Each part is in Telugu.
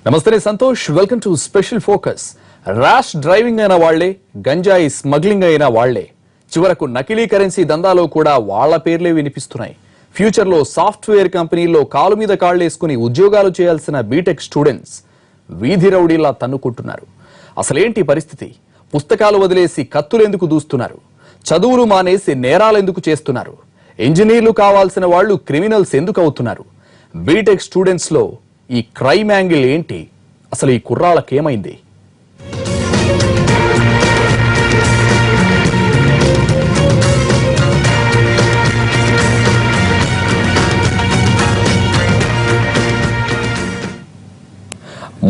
నమస్తే Santosh, welcome to special focus. Rash driving అయిన వాళ్లే, గంజాయి స్మగ్లింగ్ అయిన వాళ్లే, చివరకు నకిలీ కరెన్సీ దందాలో కూడా వాళ్ల పేర్లే వినిపిస్తున్నాయి. ఫ్యూచర్ లో సాఫ్ట్వేర్ కంపెనీల్లో కాలు మీద కాళ్లేసుకుని ఉద్యోగాలు చేయాల్సిన బీటెక్ స్టూడెంట్స్ వీధి రౌడీలా తన్నుకుంటున్నారు. అసలేంటి పరిస్థితి? పుస్తకాలు వదిలేసి కత్తులెందుకు దూస్తున్నారు? చదువులు మానేసి నేరాలెందుకు చేస్తున్నారు? ఇంజనీర్లు కావాల్సిన వాళ్లు క్రిమినల్స్ ఎందుకు అవుతున్నారు? బీటెక్ స్టూడెంట్స్ లో ఈ క్రైమ్ యాంగిల్ ఏంటి? అసలు ఈ కుర్రాళ్ళకేమైంది?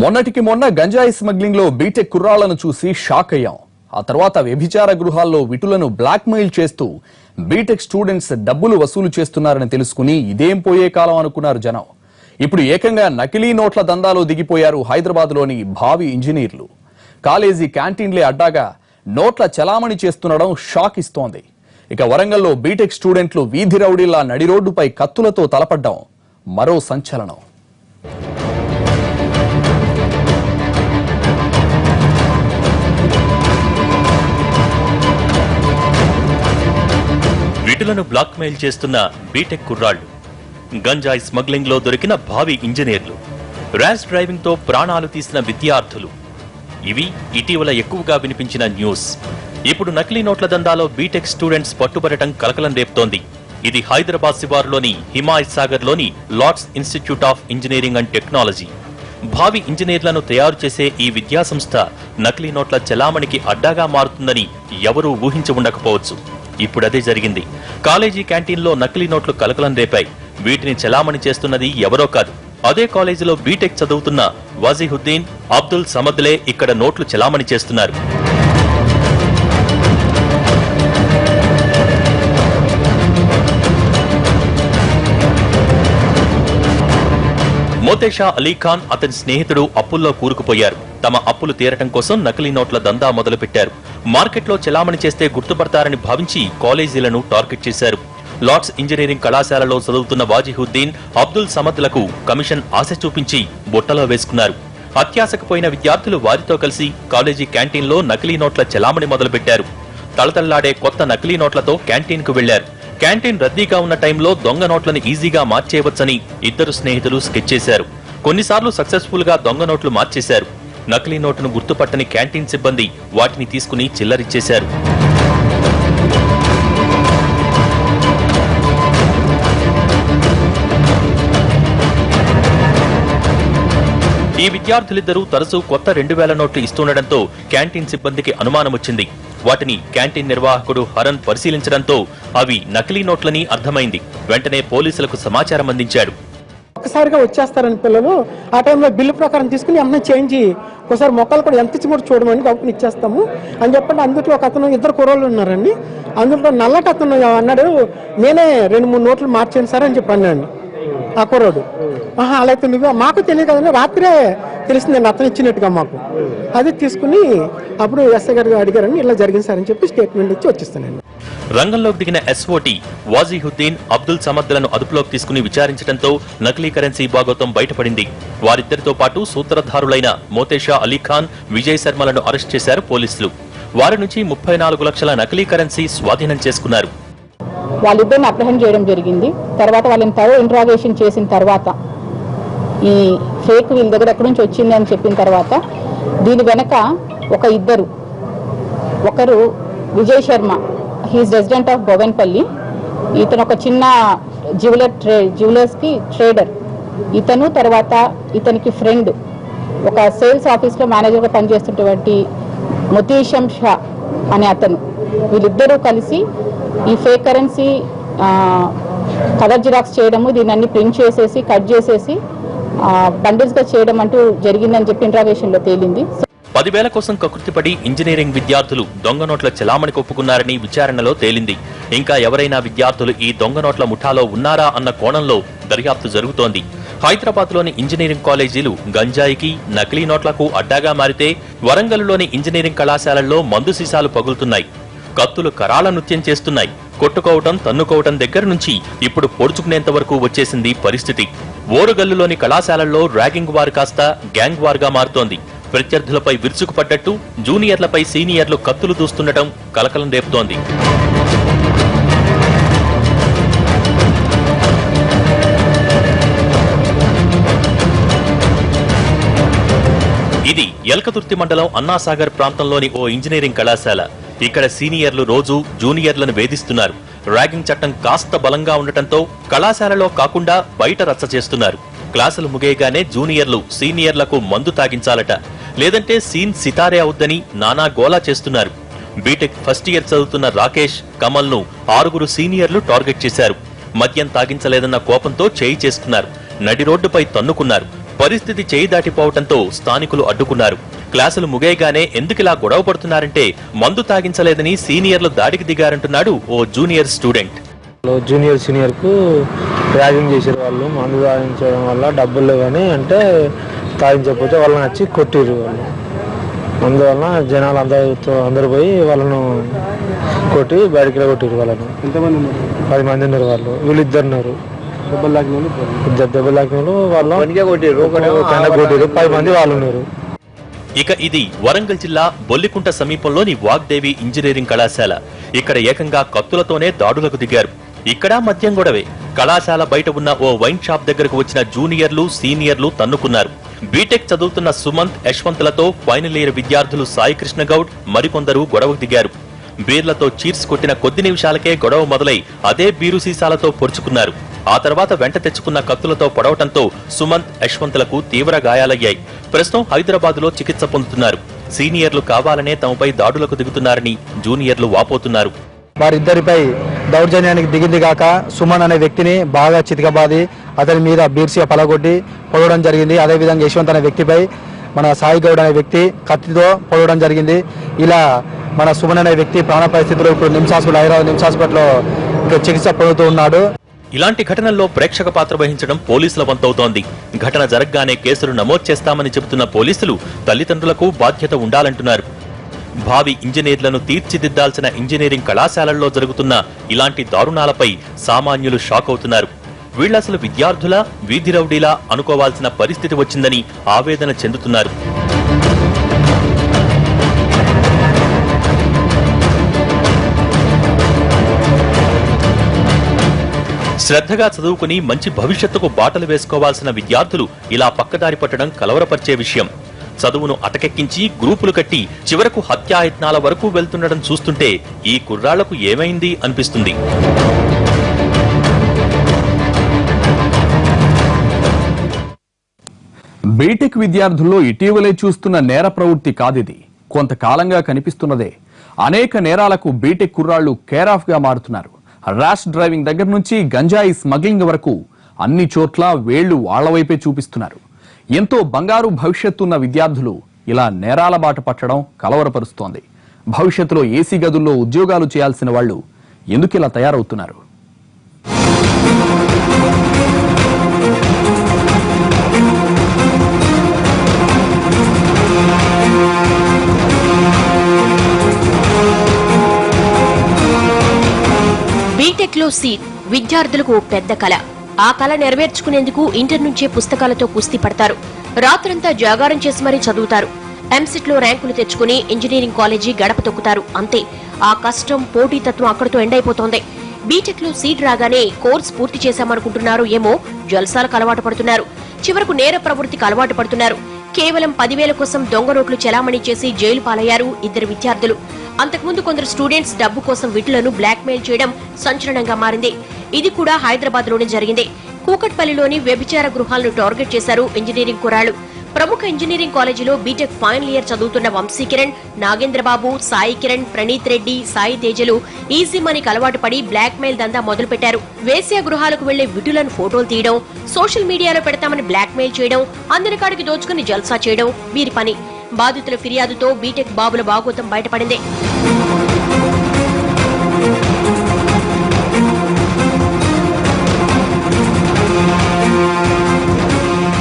మొన్నటికి మొన్న గంజాయి స్మగ్లింగ్ లో బీటెక్ కుర్రాళ్లను చూసి షాక్ అయ్యాం. ఆ తర్వాత వ్యభిచార గృహాల్లో విటులను బ్లాక్మెయిల్ చేస్తూ బీటెక్ స్టూడెంట్స్ డబ్బులు వసూలు చేస్తున్నారని తెలుసుకుని ఇదేం పోయే కాలం అనుకున్నారు జనం. ఇప్పుడు ఏకంగా నకిలీ నోట్ల దందాలో దిగిపోయారు హైదరాబాద్ లోని భావి ఇంజనీర్లు. కాలేజీ క్యాంటీన్లే అడ్డాగా నోట్ల చలామణి చేస్తుండడం షాక్ ఇస్తోంది. ఇక వరంగల్లో బీటెక్ స్టూడెంట్లు వీధి రౌడీలా నడి రోడ్డుపై కత్తులతో తలపడ్డం మరో సంచలనం. విటులను బ్లాక్మెయిల్ చేస్తున్న బీటెక్ కుర్రాళ్లు, గంజాయి స్మగ్లింగ్ లో దొరికిన భావి ఇంజనీర్లు, ర్యాష్ డ్రైవింగ్ తో ప్రాణాలు తీసిన విద్యార్థులు, ఇవి ఇటీవల ఎక్కువగా వినిపించిన న్యూస్. ఇప్పుడు నకిలీ నోట్ల దందాలో బీటెక్ స్టూడెంట్స్ పట్టుబడటం కలకలం రేపుతోంది. ఇది హైదరాబాద్ శివారులోని హిమాయత్ సాగర్ లోని Lords Institute of Engineering and Technology. భావి ఇంజనీర్లను తయారు చేసే ఈ విద్యాసంస్థ నకిలీ నోట్ల చలామణికి అడ్డాగా మారుతుందని ఎవరూ ఊహించి ఉండకపోవచ్చు. ఇప్పుడదే జరిగింది. కాలేజీ క్యాంటీన్లో నకిలీ నోట్లు కలకలం రేపాయి. వీటిని చలామణి చేస్తున్నది ఎవరో కాదు, అదే కాలేజీలో బీటెక్ చదువుతున్న వాజీహుద్దీన్, అబ్దుల్ సమద్లే ఇక్కడ నోట్లు చలామణి చేస్తున్నారు. మోతేషా అలీఖాన్, అతని స్నేహితుడు అప్పుల్లో కూరుకుపోయారు. తమ అప్పులు తీరటం కోసం నకిలీ నోట్ల దందా మొదలుపెట్టారు. మార్కెట్లో చెలామణి చేస్తే గుర్తుపడతారని భావించి కాలేజీలను టార్గెట్ చేశారు. లార్డ్స్ ఇంజనీరింగ్ కళాశాలలో చదువుతున్న వాజీహుద్దీన్, అబ్దుల్ సమద్లకు కమిషన్ ఆశ చూపించి బుట్టలో వేసుకున్నారు. అత్యాశకు పోయిన విద్యార్థులు వారితో కలిసి కాలేజీ క్యాంటీన్లో నకిలీ నోట్ల చెలామణి మొదలుపెట్టారు. తళతళ్లాడే కొత్త నకిలీ నోట్లతో క్యాంటీన్కు వెళ్లారు. క్యాంటీన్ రద్దీగా ఉన్న టైంలో దొంగ నోట్లను ఈజీగా మార్చేయవచ్చని ఇద్దరు స్నేహితులు స్కెచ్ చేశారు. కొన్నిసార్లు సక్సెస్ఫుల్ గా దొంగ నోట్లు మార్చేశారు. నకిలీ నోటును గుర్తుపట్టని క్యాంటీన్ సిబ్బంది వాటిని తీసుకుని చిల్లరిచ్చేశారు. ఈ విద్యార్థులిద్దరూ తరచూ కొత్త 2000 నోట్లు ఇస్తుండటంతో క్యాంటీన్ సిబ్బందికి అనుమానం వచ్చింది. వాటిని క్యాంటీన్ నిర్వాహకుడు హరన్ పరిశీలించడంతో అవి నకిలీ నోట్లని అర్థమైంది. వెంటనే పోలీసులకు సమాచారం అందించాడు. ఒక్కసారిగా వచ్చేస్తారని పిల్లలు ఆ టైంలో బిల్లు ప్రకారం తీసుకుని ఏమన్నా చేంజ్ ఒకసారి మొక్కలు కూడా ఎంత ఇచ్చి కూడా చూడమని డబ్బులు ఇచ్చేస్తాము అని చెప్పండి. అందులో ఒక అతను, ఇద్దరు కుర్రోళ్ళు ఉన్నారండి. అందులో నల్లటి అతను అన్నాడు, నేనే 2-3 నోట్లు మార్చాను సార్ అని చెప్పి అన్నాడు ఆ కుర్రోడు. అలా అయితే నువ్వు మాకు తెలియదు కదండి, రాత్రే తెలిసిందండి అతను ఇచ్చినట్టుగా మాకు. అది తీసుకుని అప్పుడు ఎస్ఐ గారు అడిగారని ఇలా జరిగింది సార్ అని చెప్పి స్టేట్మెంట్ ఇచ్చి వచ్చేస్తానండి. రంగంలోకి దిగిన ఎస్ఓటీ వాజీహుద్దీన్, అబ్దుల్ సమద్లను అదుపులోకి తీసుకుని విచారించడంతో నకిలీ కరెన్సీ భాగోతం బయటపడింది. వారిద్దరితో పాటు సూత్రధారులైన మోతేషా అలీఖాన్, విజయ్ శర్మలను అరెస్ట్ చేశారు పోలీసులు. వారి నుంచి 34 లక్షల నకిలీ కరెన్సీ స్వాధీనం చేసుకున్నారు. వాళ్ళిద్దరిని అప్రహెండ్ చేయడం జరిగింది. తర్వాత వాళ్ళని త్వరగా ఇంట్రాగేషన్ చేసిన తర్వాత ఈ ఫేక్ వీళ్ళ దగ్గర ఎక్కడి నుంచి వచ్చింది అని చెప్పిన తర్వాత దీని వెనక ఒకరు Vijay Sharma, he's resident of Bowenpally. ఇతను ఒక చిన్న జ్యువెలర్స్కి ట్రేడర్. ఇతను తర్వాత ఇతనికి ఫ్రెండ్, ఒక సేల్స్ ఆఫీస్లో మేనేజర్గా పనిచేస్తున్నటువంటి ముతీషం షా అనే అతను. వీళ్ళిద్దరూ కలిసి ఈ ఫేక్ కరెన్సీ కలర్ జిరాక్స్ చేయడము, దీన్ని అన్ని ప్రింట్ చేసేసి కట్ చేసేసి బండిల్స్ గా చేయడం అంటూ జరిగిందని చెప్పి ఇంట్రాగేషన్ లో తేలింది. 10,000 కోసం కకృతిపడి ఇంజనీరింగ్ విద్యార్థులు దొంగ నోట్ల చలామణికి ఒప్పుకున్నారని విచారణలో తేలింది. ఇంకా ఎవరైనా విద్యార్థులు ఈ దొంగ నోట్ల ముఠాలో ఉన్నారా అన్న కోణంలో దర్యాప్తు జరుగుతోంది. హైదరాబాద్ లోని ఇంజనీరింగ్ కాలేజీలు గంజాయికి, నకిలీ నోట్లకు అడ్డాగా మారితే వరంగల్లోని ఇంజనీరింగ్ కళాశాలల్లో మందు సీసాలు పగులుతున్నాయి. కత్తులు కరాల నృత్యం చేస్తున్నాయి. కొట్టుకోవటం, తన్నుకోవటం దగ్గర నుంచి ఇప్పుడు పొడుచుకునేంత వరకు వచ్చేసింది పరిస్థితి. ఓరుగల్లులోని కళాశాలల్లో ర్యాగింగ్ వార్ కాస్త గ్యాంగ్ వార్ గా మారుతోంది. ప్రత్యర్థులపై విరుచుకుపడ్డట్టు జూనియర్లపై సీనియర్లు కత్తులు దూస్తుండటం కలకలం రేపుతోంది. ఇది ఎల్కతుర్తి మండలం అన్నాసాగర్ ప్రాంతంలోని ఓ ఇంజనీరింగ్ కళాశాల. ఇక్కడ సీనియర్లు రోజు జూనియర్లను వేధిస్తున్నారు. ర్యాగింగ్ చట్టం కాస్త బలంగా ఉండటంతో కళాశాలలో కాకుండా బయట రచ్చ చేస్తున్నారు. క్లాసులు ముగియగానే జూనియర్లు సీనియర్లకు మందు తాగించాలట, లేదంటే సీన్ సితారే అవుద్దని నానా గోలా చేస్తున్నారు. బీటెక్ ఫస్ట్ ఇయర్ చదువుతున్న రాకేష్, కమల్ ను 6 సీనియర్లు టార్గెట్ చేశారు. మద్యం తాగించలేదన్న కోపంతో చేయి చేసుకున్నారు. నడి రోడ్డుపై తన్నుకున్నారు. పరిస్థితి చేయి దాటిపోవడంతో స్థానికులు అడ్డుకున్నారు. క్లాసులు ముగియగానే ఎందుకిలా గొడవ పడుతున్నారంటే మందు తాగించలేదని సీనియర్లు దాడికి దిగారంటున్నాడు ఓ జూనియర్ స్టూడెంట్. జూనియర్ సీనియర్ కు ర్యాగింగ్ చేసారు. వాళ్ళు మందు తాగించడం వల్ల డబ్బులు లేవని అంటే తాగించకపోతే వాళ్ళని వచ్చి కొట్టిరు. వాళ్ళు అందువలన జనాలు అందరూ పోయి వాళ్ళను కొట్టి బయటికి కొట్టిరు. వాళ్ళను 10 మంది ఉన్నారు. వాళ్ళు వీళ్ళిద్దరు ఉన్నారు. దెబ్బలు లాగిన వాళ్ళు 10 మంది వాళ్ళు ఉన్నారు. ఇక ఇది వరంగల్ జిల్లా బొల్లికుంట సమీపంలోని వాగ్దేవి ఇంజనీరింగ్ కళాశాల. ఇక్కడ ఏకంగా కత్తులతోనే దాడులకు దిగారు. ఇక్కడ మద్యం గొడవే. కళాశాల బయట ఉన్న ఓ వైన్ షాప్ దగ్గరకు వచ్చిన జూనియర్లు సీనియర్లు తన్నుకున్నారు. బీటెక్ చదువుతున్న సుమంత్, యశ్వంత్లతో ఫైనల్ ఇయర్ విద్యార్థులు సాయికృష్ణ గౌడ్ మరికొందరు గొడవకు దిగారు. బీర్లతో చీర్స్ కొట్టిన కొద్ది నిమిషాలకే గొడవ మొదలై అదే బీరు సీసాలతో పొడుచుకున్నారు. ఆ తర్వాత వెంట తెచ్చుకున్న కత్తులతో పొడవటంతో సుమంత్, యశ్వంత్లకు తీవ్ర గాయాలయ్యాయి. ప్రస్తుతం హైదరాబాద్లో చికిత్స పొందుతున్నారు. సీనియర్లు కావాలనే తమపై దాడులకు దిగుతున్నారని జూనియర్లు వాపోతున్నారు. వారిద్దరిపై దౌర్జన్యానికి దిగింది కాక సుమన్ అనే వ్యక్తిని బాగా చితకబాది అతని మీద బీర్సిగా పలగొట్టి పొడవడం జరిగింది. అదేవిధంగా యశ్వంత్ అనే వ్యక్తిపై మన సాయి గౌడ్ అనే వ్యక్తి కత్తితో పొడవడం జరిగింది. ఇలా మన సుమన్ అనే వ్యక్తి ప్రాణ పరిస్థితిలో ఇప్పుడు హైదరాబాద్ నిమ్స్ హాస్పిటల్లో చికిత్స పొందుతూ ఉన్నాడు. ఇలాంటి ఘటనల్లో ప్రేక్షక పాత్ర వహించడం పోలీసుల వంతవుతోంది. ఘటన జరగ్గానే కేసులు నమోదు చేస్తామని చెబుతున్న పోలీసులు తల్లిదండ్రులకు బాధ్యత ఉండాలంటున్నారు. భావి ఇంజనీర్లను తీర్చిదిద్దాల్సిన ఇంజనీరింగ్ కళాశాలల్లో జరుగుతున్న ఇలాంటి దారుణాలపై సామాన్యులు షాక్ అవుతున్నారు. వీళ్లసలు విద్యార్థులా, వీధి రౌడీలా అనుకోవాల్సిన పరిస్థితి వచ్చిందని ఆవేదన చెందుతున్నారు. శ్రద్ధగా చదువుకుని మంచి భవిష్యత్తుకు బాటలు వేసుకోవాల్సిన విద్యార్థులు ఇలా పక్కదారి పట్టడం కలవరపరిచే విషయం. చదువును అటకెక్కించి గ్రూపులు కట్టి చివరకు హత్యాయత్నాల వరకు వెళ్తుండడం చూస్తుంటే ఈ కుర్రాళ్లకు ఏమైంది అనిపిస్తుంది. బీటెక్ విద్యార్థుల్లో ఇటీవలే చూస్తున్న నేర ప్రవృత్తి కాదిది, కొంతకాలంగా కనిపిస్తున్నదే. అనేక నేరాలకు బీటెక్ కుర్రాళ్లు కేర్ ఆఫ్ గా మారుతున్నారు. ర్యాష్ డ్రైవింగ్ దగ్గర నుంచి గంజాయి స్మగ్లింగ్ వరకు అన్ని చోట్ల వేళ్లు వాళ్ల వైపే చూపిస్తున్నారు. ఎంతో బంగారు భవిష్యత్తున్న విద్యార్థులు ఇలా నేరాల బాట పట్టడం కలవరపరుస్తోంది. భవిష్యత్తులో ఏసీ గదుల్లో ఉద్యోగాలు చేయాల్సిన వాళ్లు ఎందుకు ఇలా తయారవుతున్నారు? బీటెక్ లో సీట్ విద్యార్థులకు ఓ పెద్ద కళ. ఆ కళ నెరవేర్చుకునేందుకు ఇంటర్ నుంచే పుస్తకాలతో కుస్తీ పడతారు. రాత్రంతా జాగారం చేసి మరీ చదువుతారు. ఎంసెట్ లో ర్యాంకులు తెచ్చుకుని ఇంజనీరింగ్ కాలేజీ గడప తొక్కుతారు. అంతే, ఆ కష్టం, పోటీతత్వం అక్కడితో ఎండైపోతోంది. బీటెక్ లో సీట్ రాగానే కోర్స్ పూర్తి చేశామనుకుంటున్నారు ఏమో, జల్సాలకు అలవాటు పడుతున్నారు. చివరకు నేర ప్రవృత్తికి అలవాటు పడుతున్నారు. కేవలం 10,000 కోసం దొంగ నోట్లు చెలామణి చేసి జైలు పాలయ్యారు 2 విద్యార్థులు. అంతకుముందు కొందరు స్టూడెంట్స్ డబ్బు కోసం వీటిలను బ్లాక్ మెయిల్ చేయడం సంచలనంగా మారింది. ఇది కూడా హైదరాబాద్ లోనే జరిగింది. కూకట్పల్లిలోని వ్యభిచార గృహాలను టార్గెట్ చేశారు ఇంజనీరింగ్ కుర్రాళ్లు. ప్రముఖ ఇంజనీరింగ్ కాలేజీలో బీటెక్ ఫైనల్ ఇయర్ చదువుతున్న వంశీకిరణ్, నాగేంద్రబాబు, సాయి కిరణ్, ప్రణీత్ రెడ్డి, సాయి తేజలు ఈజీ మనీకి అలవాటు పడి బ్లాక్ మెయిల్ దందా మొదలుపెట్టారు. వేశ్య గృహాలకు వెళ్లే విటులను ఫోటోలు తీయడం, సోషల్ మీడియాలో పెడతామని బ్లాక్ మెయిల్ చేయడం, అందరి కాడికి దోచుకుని జల్సా చేయడం వీరి పని. బాధితుల ఫిర్యాదుతో బీటెక్ బాబుల బాగోతం బయటపడింది.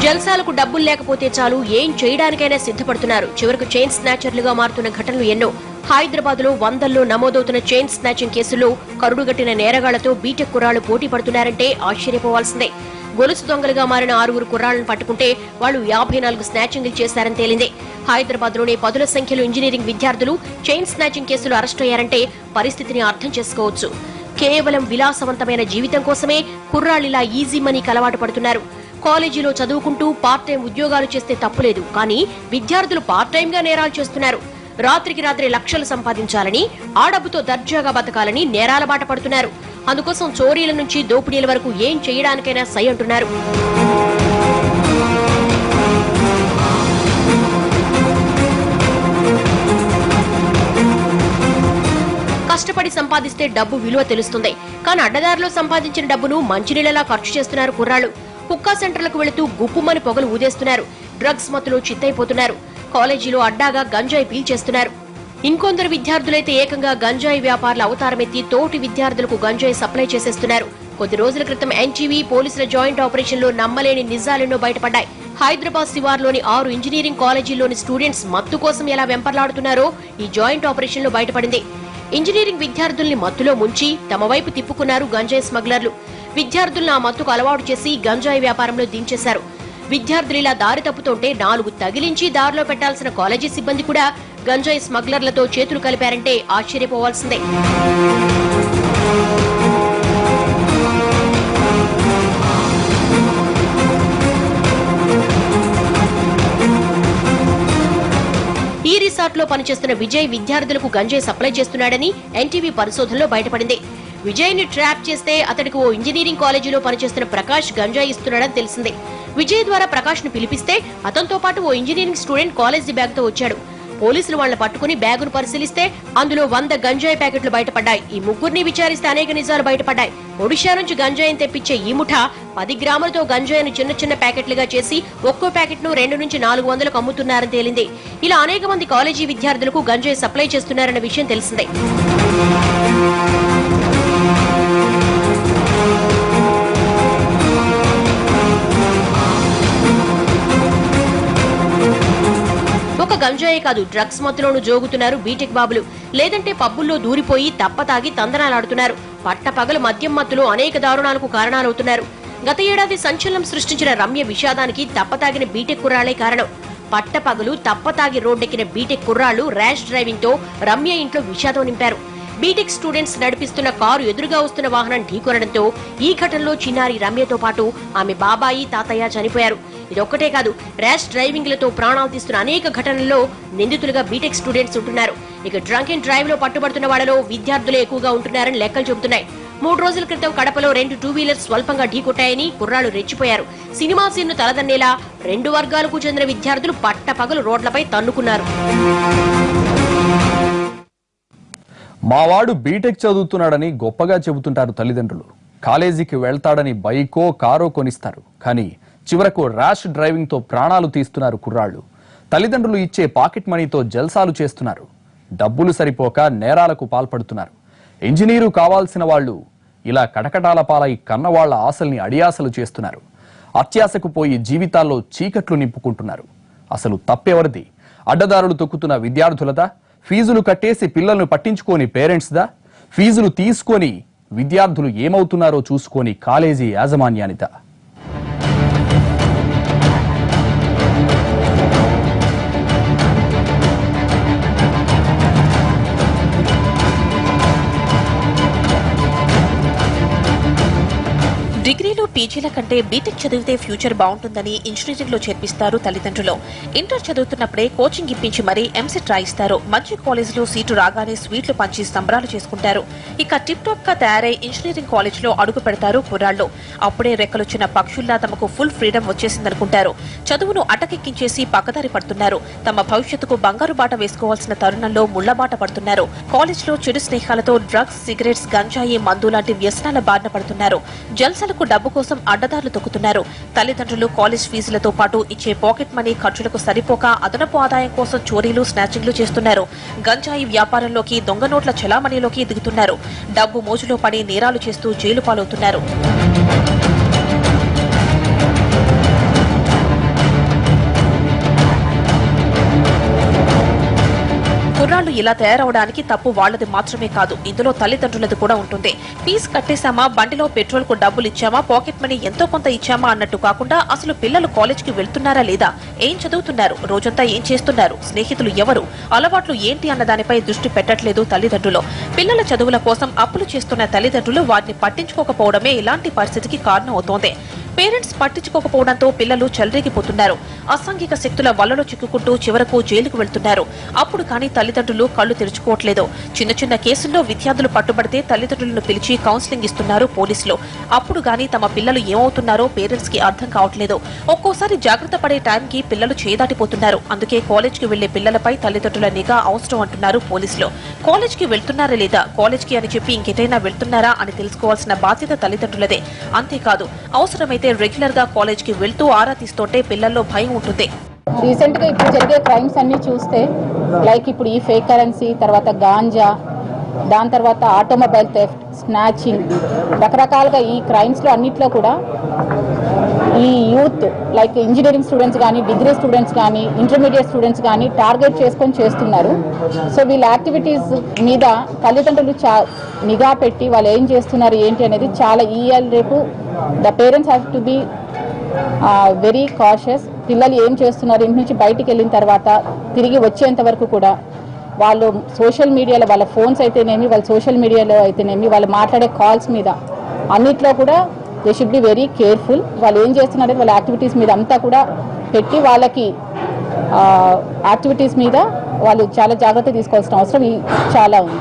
జల్సాలకు డబ్బులు లేకపోతే చాలు ఏం చేయడానికైనా సిద్ధపడుతున్నారు. చివరకు చైన్ స్నాచర్లుగా మారుతున్న ఘటనలు ఎన్నో. హైదరాబాద్ లో 100ల్లో నమోదవుతున్న చైన్ స్నాచింగ్ కేసుల్లో కరుడుగట్టిన నేరగాళ్లతో బీటెక్ కుర్రాళ్లు పోటీ పడుతున్నారంటే ఆశ్చర్యపోవాల్సిందే. గొలుసు దొంగలుగా మారిన 6 కుర్రాళ్లను పట్టుకుంటే వాళ్ళు 54 స్నాచింగ్లు చేశారని తేలింది. హైదరాబాద్లోనే పదుల సంఖ్యలో ఇంజనీరింగ్ విద్యార్థులు చైన్ స్నాచింగ్ కేసులు అరెస్టు అయ్యారంటే పరిస్థితిని అర్థం చేసుకోవచ్చు. కేవలం విలాసవంతమైన జీవితం కోసమే కుర్రాళ్లిలా ఈజీ మనీకి అలవాటు పడుతున్నారు. కాలేజీలో చదువుకుంటూ పార్ట్ టైం ఉద్యోగాలు చేస్తే తప్పులేదు, కానీ విద్యార్థులు పార్ట్ టైం గా నేరాలు చేస్తున్నారు. రాత్రికి రాత్రి లక్షలు సంపాదించాలని, ఆ డబ్బుతో దర్జాగా బతకాలని నేరాల బాట పడుతున్నారు. అందుకోసం చోరీల నుంచి దోపిడీల వరకు ఏం చేయడానికైనా సై అంటున్నారు. కష్టపడి సంపాదిస్తే డబ్బు విలువ తెలుస్తుంది, కానీ అడ్డదారిలో సంపాదించిన డబ్బును మంచినీళ్ళలా ఖర్చు చేస్తున్నారు కుర్రాళ్లు. హుక్కా సెంటర్లకు వెళుతూ గుప్పుమని పొగలు ఊదేస్తున్నారు. డ్రగ్స్ మత్తులో చిత్తైపోతున్నారు. కాలేజీలో అడ్డాగా గంజాయి పీల్చేస్తున్నారు. ఇంకొందరు విద్యార్థులైతే ఏకంగా గంజాయి వ్యాపారుల అవతారమెత్తి తోటి విద్యార్థులకు గంజాయి సప్లై చేసేస్తున్నారు. కొద్ది రోజుల క్రితం ఎన్టీవీ పోలీసుల జాయింట్ ఆపరేషన్ లో నమ్మలేని నిజాలెన్నో బయటపడ్డాయి. హైదరాబాద్ శివార్లోని 6 ఇంజనీరింగ్ కాలేజీల్లోని స్టూడెంట్స్ మత్తు కోసం ఎలా వెంపర్లాడుతున్నారో ఈ జాయింట్ ఆపరేషన్ లో బయటపడింది. ఇంజనీరింగ్ విద్యార్థుల్ని మత్తులో ముంచి తమ వైపు తిప్పుకున్నారు గంజాయి స్మగ్లర్లు. విద్యార్థులను ఆ మత్తుకు అలవాటు చేసి గంజాయి వ్యాపారంలో దించేశారు. విద్యార్థులు ఇలా దారి తప్పుతుంటే 4 తగిలించి దారిలో పెట్టాల్సిన కాలేజీ సిబ్బంది కూడా గంజాయి స్మగ్లర్లతో చేతులు కలిపారంటే ఆశ్చర్యపోవాల్సిందే. ఈ రిసార్ట్ లో పనిచేస్తున్న విజయ్ విద్యార్థులకు గంజాయి సప్లై చేస్తున్నాడని ఎన్టీవీ పరిశోధనలో బయటపడింది. విజయ్ ని ట్రాప్ చేస్తే అతడికి ఓ ఇంజనీరింగ్ కాలేజీలో పనిచేస్తున్న ప్రకాష్ గంజాయి ఇస్తున్నాడని తెలిసింది. విజయ్ ద్వారా ప్రకాష్ ను పిలిపిస్తే అతనితో పాటు ఓ ఇంజనీరింగ్ స్టూడెంట్ కాలేజీ బ్యాగ్ తో వచ్చాడు. పోలీసులు వాళ్లను పట్టుకుని బ్యాగును పరిశీలిస్తే అందులో 100 గంజాయి ప్యాకెట్లు బయటపడ్డాయి. ఈ ముగ్గురిని విచారిస్తే అనేక నిజాలు బయటపడ్డాయి. ఒడిషా నుంచి గంజాయిని తెప్పించే ఈ ముఠా 10 గ్రాములతో గంజాయిని చిన్న చిన్న ప్యాకెట్లుగా చేసి ఒక్కో ప్యాకెట్ ను 2 నుంచి 400లకు అమ్ముతున్నారని తేలింది. ఇలా అనేక మంది కాలేజీ విద్యార్థులకు గంజాయి సప్లై చేస్తున్నారన్న విషయం తెలిసిందే. ఒక గంజాయే కాదు, డ్రగ్స్ మత్తులోనూ జోగుతున్నారు బీటెక్ బాబులు. లేదంటే పబ్బుల్లో దూరిపోయి తప్పతాగి తందనాలాడుతున్నారు. పట్టపగలు మద్యం మత్తులో అనేక దారుణాలకు కారణాలవుతున్నారు. గత ఏడాది సంచలనం సృష్టించిన రమ్య విషాదానికి తప్పతాగిన బీటెక్ కుర్రాళ్లే కారణం. పట్టపగలు తప్పతాగి రోడ్డెక్కిన బీటెక్ కుర్రాళ్లు ర్యాష్ డ్రైవింగ్ తో రమ్య ఇంట్లో విషాదం నింపారు. బీటెక్ స్టూడెంట్స్ నడిపిస్తున్న కారు ఎదురుగా వస్తున్న వాహనం ఢీకొనడంతో ఈ ఘటనలో చిన్నారి రమ్యతో పాటు ఆమె బాబాయి, తాతయ్య చనిపోయారు. ఇదొక్కటే కాదు, ర్యాష్ డ్రైవింగ్లతో ప్రాణాలు తీస్తున్న అనేక ఘటనల్లో నిందితులుగా బీటెక్ స్టూడెంట్స్ ఉంటున్నారు. ఇక డ్రంక్ అండ్ డ్రైవ్ లో పట్టుబడుతున్న వాళ్లలో విద్యార్థులే ఎక్కువగా ఉంటున్నారని లెక్కలు చెబుతున్నాయి. 3 రోజుల క్రితం కడపలో 2 2 వీలర్స్ స్వల్పంగా ఢీకొట్టాయని కుర్రాళ్లు రెచ్చిపోయారు. సినిమా సీన్ను తలదన్నేలా 2 వర్గాలకు చెందిన విద్యార్థులు పట్టపగలు రోడ్లపై తన్నుకున్నారు. మావాడు బీటెక్ చదువుతున్నాడని గొప్పగా చెబుతుంటారు తల్లిదండ్రులు. కాలేజీకి వెళ్తాడని బైకో కారో కొనిస్తారు. కానీ చివరకు ర్యాష్ డ్రైవింగ్ తో ప్రాణాలు తీస్తున్నారు కుర్రాళ్లు. తల్లిదండ్రులు ఇచ్చే పాకెట్ మనీతో జల్సాలు చేస్తున్నారు. డబ్బులు సరిపోక నేరాలకు పాల్పడుతున్నారు. ఇంజనీరు కావాల్సిన వాళ్లు ఇలా కటకటాల పాలై కన్నవాళ్ల ఆశల్ని అడియాసలు చేస్తున్నారు. అత్యాశకు పోయి జీవితాల్లో చీకట్లు నింపుకుంటున్నారు. అసలు తప్పెవరిది? అడ్డదారులు తొక్కుతున్న విద్యార్థులదా? ఫీజులు కట్టేసి పిల్లలను పట్టించుకోని పేరెంట్స్దా? ఫీజులు తీసుకొని విద్యార్థులు ఏమవుతున్నారో చూసుకొని కాలేజీ యాజమాన్యానిదా? డిగ్రీలో పీజీల కంటే బీటెక్ చదివితే ఫ్యూచర్ బాగుంటుందని ఇంజనీరింగ్ లో చేర్పిస్తారు తల్లిదండ్రులు. ఇంటర్ చదువుతున్నప్పుడే కోచింగ్ ఇప్పించి మరీ ఎంసెట్ రాయిస్తారు. మంచి కాలేజీలో సీటు రాగానే స్వీట్లు పంచి సంబరాలు చేసుకుంటారు. ఇక టిప్ టాప్ గా తయారై ఇంజనీరింగ్ కాలేజ్ లో అడుగు పెడతారు కుర్రాళ్లు. అప్పుడే రెక్కలొచ్చిన పక్షుల్లా తమకు ఫుల్ ఫ్రీడమ్ వచ్చేసిందనుకుంటారు. చదువును అటకెక్కించేసి పక్కదారి పడుతున్నారు. తమ భవిష్యత్తుకు బంగారు బాట వేసుకోవాల్సిన తరుణంలో ముళ్లబాట పడుతున్నారు. కాలేజ్ లో చెడు స్నేహాలతో డ్రగ్స్, సిగరెట్స్, గంజాయి, మందు లాంటి వ్యసనాల బారిన పడుతున్నారు. జల్సాలకు డబ్బు కోసం అడ్డదారులు తొక్కుతున్నారు. తల్లిదండ్రులు కాలేజ్ ఫీజులతో పాటు ఇచ్చే పాకెట్ మనీ ఖర్చులకు సరిపోక అదనపు ఆదాయం కోసం చోరీలు, స్నాచింగ్లు చేస్తున్నారు. గంజాయి వ్యాపారంలోకి, దొంగ నోట్ల చలామణిలోకి దిగుతున్నారు. డబ్బు మోజులో పడి నేరాలు చేస్తూ జైలు పాలవుతున్నారు. కుర్రాళ్లు ఇలా తయారవడానికి తప్పు వాళ్లది మాత్రమే కాదు, ఇందులో తల్లిదండ్రులది కూడా ఉంటుంది. ఫీజు కట్టేశామా, బండిలో పెట్రోల్ కు డబ్బులు ఇచ్చామా, పాకెట్ మనీ ఎంతో కొంత ఇచ్చామా అన్నట్టు కాకుండా అసలు పిల్లలు కాలేజ్ కి వెళ్తున్నారా లేదా, ఏం చదువుతున్నారు, రోజంతా ఏం చేస్తున్నారు, స్నేహితులు ఎవరు, అలవాట్లు ఏంటి అన్న దానిపై దృష్టి పెట్టట్లేదు తల్లిదండ్రులు. పిల్లల చదువుల కోసం అప్పులు చేస్తున్న తల్లిదండ్రులు వాటిని పట్టించుకోకపోవడమే ఇలాంటి పరిస్థితికి కారణం అవుతోంది. పేరెంట్స్ పట్టించుకోకపోవడంతో పిల్లలు చెలరేగిపోతున్నారు. అసాంఘిక శక్తుల వలలో చిక్కుకుంటూ చివరకు జైలుకు వెళ్తున్నారు. అప్పుడు కానీ తల్లిదండ్రులు కళ్లు తెరుచుకోవట్లేదు. చిన్న చిన్న కేసుల్లో విద్యార్థులు పట్టుబడితే తల్లిదండ్రులను పిలిచి కౌన్సిలింగ్ ఇస్తున్నారు పోలీసులు. అప్పుడు గానీ తమ పిల్లలు ఏమవుతున్నారో పేరెంట్స్ కి అర్థం కావట్లేదు. ఒక్కోసారి జాగ్రత్త పడే టైంకి పిల్లలు చేదాటిపోతున్నారు. అందుకే కాలేజ్ కి వెళ్లే పిల్లలపై తల్లిదండ్రుల నిఘా అవసరం అంటున్నారు పోలీసులు. కాలేజ్ కి వెళ్తున్నారా లేదా, కాలేజ్ కి అని చెప్పి ఇంకెటైనా వెళ్తున్నారా అని తెలుసుకోవాల్సిన బాధ్యత తల్లిదండ్రులదే. అంతేకాదు అవసరమైతే రెగ్యులర్ గా కాలేజ్ కి వెళ్తూ ఆరా తీస్తుంటే పిల్లల్లో భయం ఉంటుంది. రీసెంట్ గా ఇప్పుడు జరిగే క్రైమ్స్ అన్ని చూస్తే లైక్ ఇప్పుడు ఈ ఫేక్ కరెన్సీ, తర్వాత గాంజా, దాని తర్వాత ఆటోమొబైల్ థెఫ్ట్, స్నాచింగ్, రకరకాలుగా ఈ క్రైమ్స్ లో అన్నిట్లో కూడా ఈ యూత్ లైక్ ఇంజనీరింగ్ స్టూడెంట్స్ కానీ, డిగ్రీ స్టూడెంట్స్ కానీ, ఇంటర్మీడియట్ స్టూడెంట్స్ కానీ టార్గెట్ చేసుకొని చేస్తున్నారు. సో వీళ్ళ యాక్టివిటీస్ మీద తల్లిదండ్రులు నిఘా పెట్టి వాళ్ళు ఏం చేస్తున్నారు ఏంటి అనేది చాలా రేపు the parents have to be very cautious. పిల్లలు ఏం చేస్తున్నారు, ఇంటి నుంచి బయటికి వెళ్ళిన తర్వాత తిరిగి వచ్చేంత వరకు కూడా వాళ్ళు సోషల్ మీడియాలో వాళ్ళ ఫోన్స్ అయితేనేమి, వాళ్ళ సోషల్ మీడియాలో అయితేనేమి, వాళ్ళు మాట్లాడే కాల్స్ మీద అన్నిట్లో కూడా they should be very careful. వాళ్ళు ఏం చేస్తున్నారో వాళ్ళ యాక్టివిటీస్ మీద అంతా కూడా పెట్టి వాళ్ళకి యాక్టివిటీస్ మీద వాళ్ళు చాలా జాగ్రత్త తీసుకోవాల్సిన అవసరం చాలా ఉంది.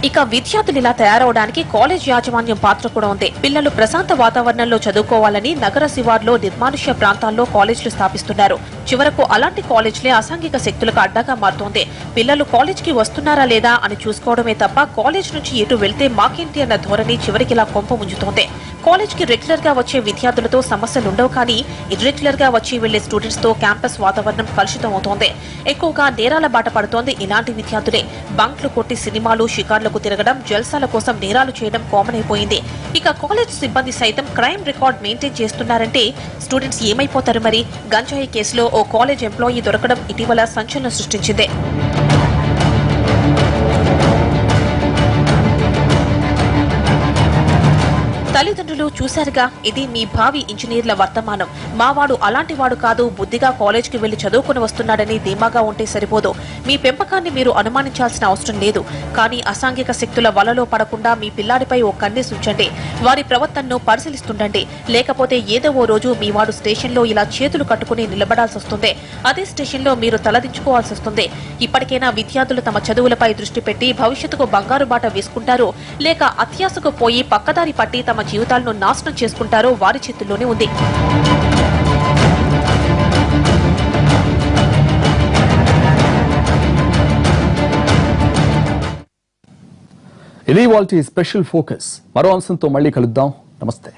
ఇక విద్యార్థులు ఇలా తయారవడానికి కాలేజ్ యాజమాన్యం పాత్ర కూడా ఉంది. పిల్లలు ప్రశాంత వాతావరణంలో చదువుకోవాలని నగర శివార్లో, నిర్మానుష్య ప్రాంతాల్లో కాలేజీలు స్థాపిస్తున్నారు. చివరకు అలాంటి కాలేజీలే అసాంఘిక శక్తులకు అడ్డాగా మారుతోంది. పిల్లలు కాలేజ్కి వస్తున్నారా లేదా అని చూసుకోవడమే తప్ప కాలేజ్ నుంచి ఎటు వెళ్తే మాకేంటి అన్న ధోరణి చివరికి ఇలా కొంప ముంచుతోంది. కాలేజ్ కి రెగ్యులర్ గా వచ్చే విద్యార్థులతో సమస్యలుండవు, కానీ ఇర్రెగ్యులర్ గా వచ్చి వెళ్లే స్టూడెంట్స్ తో క్యాంపస్ వాతావరణం కలుషితం అవుతోంది. ఎక్కువగా నేరాల బాట పడుతోంది ఇలాంటి విద్యార్థులే. బంక్లు కొట్టి సినిమాలు, షికార్లకు తిరగడం, జల్సాల కోసం నేరాలు చేయడం కామన్ అయిపోయింది. ఇక కాలేజ్ సిబ్బంది సైతం క్రైమ్ రికార్డ్ మెయింటైన్ చేస్తున్నారంటే స్టూడెంట్స్ ఏమైపోతారు మరి? గంజాయి కేసులో ఓ కాలేజ్ ఎంప్లాయీ దొరకడం ఇటీవల సంచలనం సృష్టించింది. తల్లిదండ్రులు చూశారుగా, ఇది మీ భావి ఇంజనీర్ల వర్తమానం. మావాడు అలాంటి వాడు కాదు, బుద్ధిగా కాలేజ్కి వెళ్లి చదువుకుని వస్తున్నాడని ధీమాగా ఉంటే సరిపోదు. మీ పెంపకాన్ని మీరు అనుమానించాల్సిన అవసరం లేదు. కానీ అసాంఘిక శక్తుల వలలో పడకుండా మీ పిల్లాడిపై ఓ కన్నేసి ఉంచండి. వారి ప్రవర్తనను పరిశీలిస్తుండండి. లేకపోతే ఏదో ఓ రోజు మీ వాడు స్టేషన్లో ఇలా చేతులు కట్టుకుని నిలబడాల్సి వస్తుంది. అదే స్టేషన్లో మీరు తలదించుకోవాల్సి వస్తుంది. ఇప్పటికైనా విద్యార్థులు తమ చదువులపై దృష్టి పెట్టి భవిష్యత్తుకు బంగారు బాట వేసుకుంటారో, లేక అత్యాశకు పోయి పక్కదారి పట్టి తమ జీవితాలను నాశనం చేసుకుంటారో వారి చేతుల్లోనే ఉంది. ఇది ఇవాల్టి స్పెషల్ ఫోకస్. మరో అంశంతో మళ్ళీ కలుద్దాం. నమస్తే.